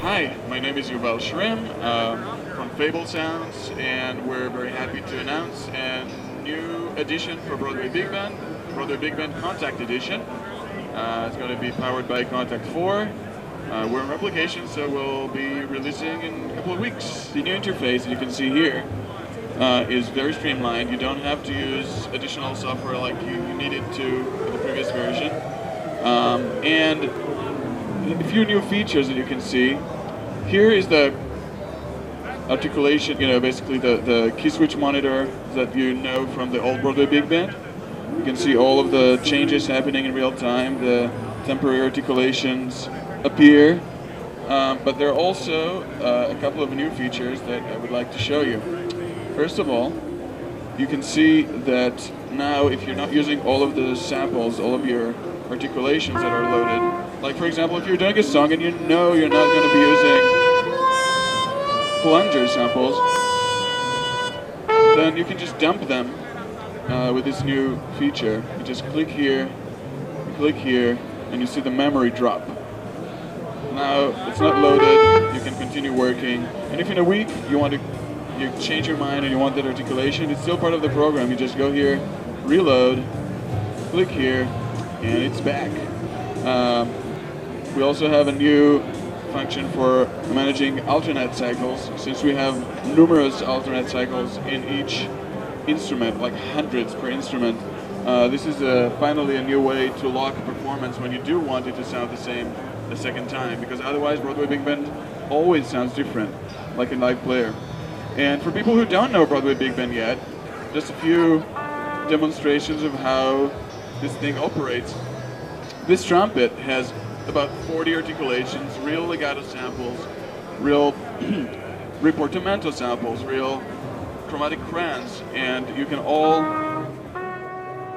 Hi, my name is Yuval Shrem from Fable Sounds, and we're very happy to announce a new edition for Broadway Big Band Kontakt edition. It's going to be powered by Kontakt 4. We're in replication, so we'll be releasing in a couple of weeks. The new interface you can see here is very streamlined. You don't have to use additional software like you needed to for the previous version. And a few new features that you can see. Here is the articulation, basically the key switch monitor that you know from the old Broadway Big Band. You can see all of the changes happening in real time. The temporary articulations appear, but there are also a couple of new features that I would like to show you. First of all, you can see that now if you're not using all of the samples, all of your articulations that are loaded, like for example, if you're doing a song and you know you're not going to be using plunger samples, then you can just dump them with this new feature. You just click here, and you see the memory drop. Now it's not loaded, you can continue working, and if in a week you change your mind and you want that articulation, it's still part of the program. You just go here, reload, click here, and it's back. We also have a new function for managing alternate cycles, since we have numerous alternate cycles in each instrument, like hundreds per instrument. This is finally a new way to lock performance when you do want it to sound the same the second time, because otherwise Broadway Big Band always sounds different, like a live player. And for people who don't know Broadway Big Band yet, just a few demonstrations of how this thing operates. This trumpet has about 40 articulations, real legato samples, real riportamento samples, real chromatic crans, and you can all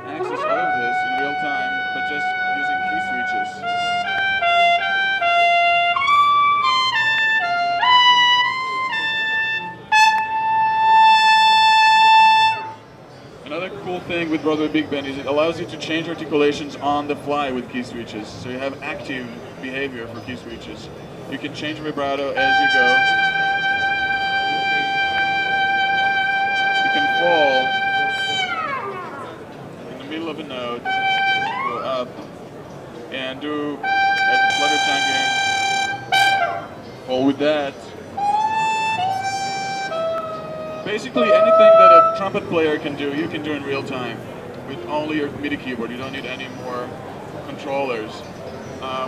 access all of this in real time by just using key switches. Another cool thing with Broadway Big Band is it allows you to change articulations on the fly with key switches. So you have active behavior for key switches. You can change vibrato as you go. You can fall in the middle of a note, go up, and do a flutter tonguing. Fall with that. Basically anything that a trumpet player can do, you can do in real time with only your MIDI keyboard. You don't need any more controllers.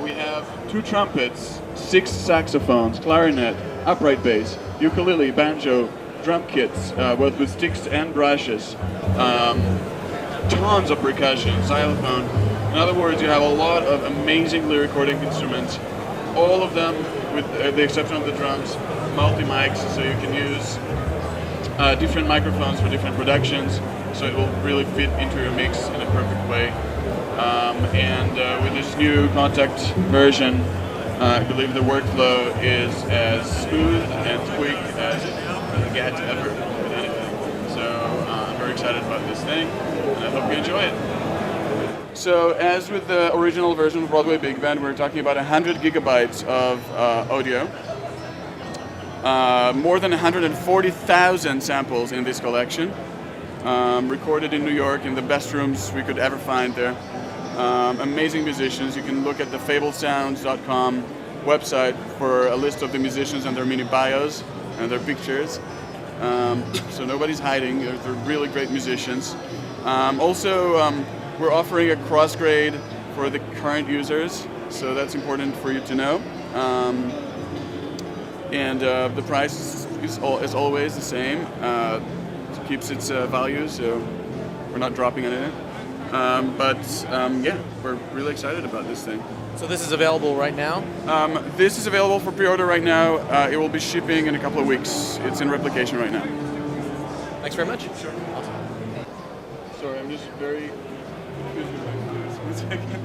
We have 2 trumpets, 6 saxophones, clarinet, upright bass, ukulele, banjo, drum kits, both with sticks and brushes, tons of percussion, xylophone. In other words, you have a lot of amazingly recording instruments, all of them, with the exception of the drums, multi-mics, so you can use different microphones for different productions, so it will really fit into your mix in a perfect way. And with this new Kontakt version, I believe the workflow is as smooth and quick as it can get ever with anything. So I'm very excited about this thing, and I hope you enjoy it. So as with the original version of Broadway Big Band, we're talking about 100 gigabytes of audio. More than 140,000 samples in this collection, recorded in New York in the best rooms we could ever find there. Amazing musicians. You can look at the fablesounds.com website for a list of the musicians and their mini bios and their pictures. So nobody's hiding. They're really great musicians. Also, we're offering a cross-grade for the current users, so that's important for you to know. And the price is always the same. It keeps its value, so we're not dropping anything. Yeah, we're really excited about this thing. So this is available right now? This is available for pre-order right now. It will be shipping in a couple of weeks. It's in replication right now. Thanks very much. Sure. Awesome. Sorry, I'm just very confused with my voice.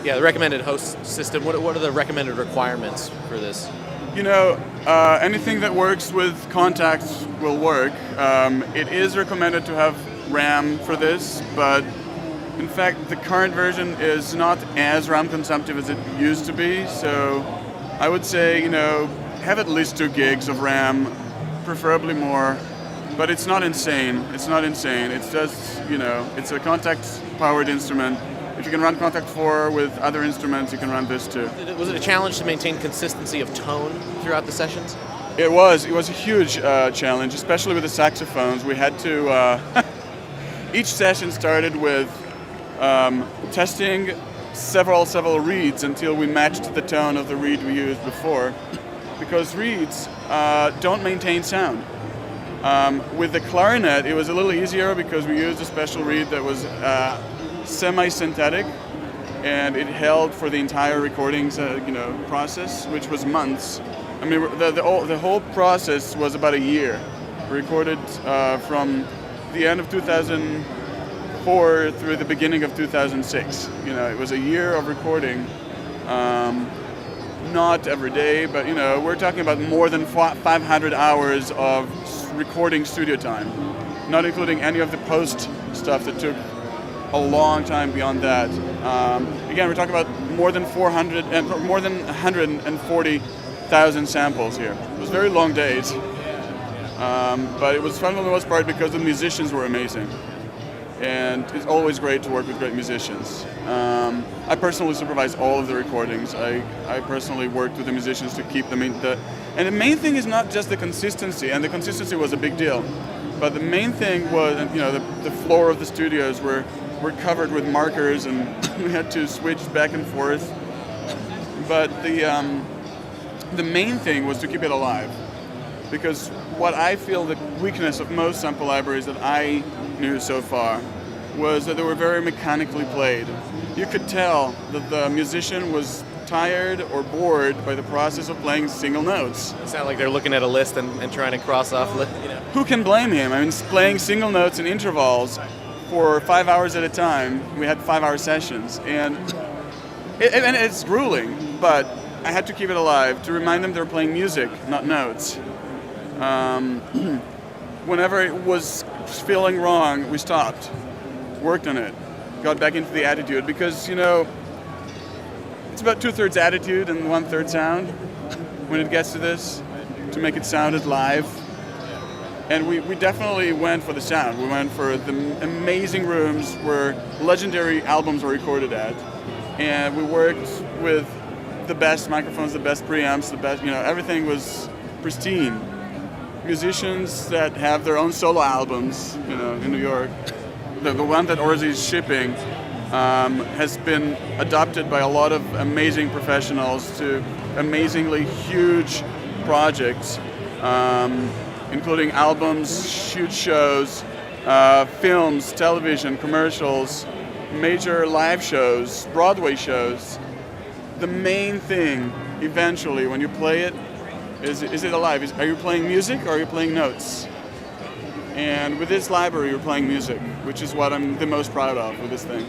Yeah, the recommended host system. What are the recommended requirements for this? You know, anything that works with Kontakt will work. It is recommended to have RAM for this, but in fact the current version is not as RAM consumptive as it used to be. So I would say, you know, have at least 2 gigs of RAM, preferably more. But it's not insane. It's not insane. It's just, you know, it's a Kontakt-powered instrument. If you can run Kontakt 4 with other instruments, you can run this too. Was it a challenge to maintain consistency of tone throughout the sessions? It was. It was a huge challenge, especially with the saxophones. We had to. Each session started with testing several reeds until we matched the tone of the reed we used before, because reeds don't maintain sound. With the clarinet, it was a little easier because we used a special reed that was semi-synthetic, and it held for the entire recording process, which was months. I mean, the whole process was about a year. We recorded from the end of 2004 through the beginning of 2006. You know, it was a year of recording. Not every day, but you know, we're talking about more than 500 hours of recording studio time, not including any of the post stuff that took a long time beyond that. Again, we're talking about more than 140,000 samples here. It was very long days, but it was fun for the most part because the musicians were amazing, and it's always great to work with great musicians. I personally supervise all of the recordings. I personally worked with the musicians to keep them in the. And the main thing is not just the consistency, and the consistency was a big deal, but the main thing was, you know, the floor of the studios were covered with markers, and we had to switch back and forth. But the main thing was to keep it alive, because what I feel the weakness of most sample libraries that I knew so far was that they were very mechanically played. You could tell that the musician was tired or bored by the process of playing single notes. It sounds like they're looking at a list and trying to cross off. You know. Who can blame him? I mean, playing single notes in intervals for 5 hours at a time. We had 5-hour sessions, and it's grueling, but I had to keep it alive to remind them they were playing music, not notes. Whenever it was feeling wrong, we stopped, worked on it, got back into the attitude, because, you know, it's about 2/3 attitude and 1/3 sound when it gets to this, to make it sound as live. And we definitely went for the sound. We went for the amazing rooms where legendary albums were recorded at. And we worked with the best microphones, the best preamps, the best, you know, everything was pristine. Musicians that have their own solo albums, you know, in New York. The one that Orzi is shipping has been adopted by a lot of amazing professionals to amazingly huge projects. Including albums, huge shows, films, television, commercials, major live shows, Broadway shows, the main thing eventually when you play it is it alive? Are you playing music or are you playing notes? And with this library, you're playing music, which is what I'm the most proud of with this thing.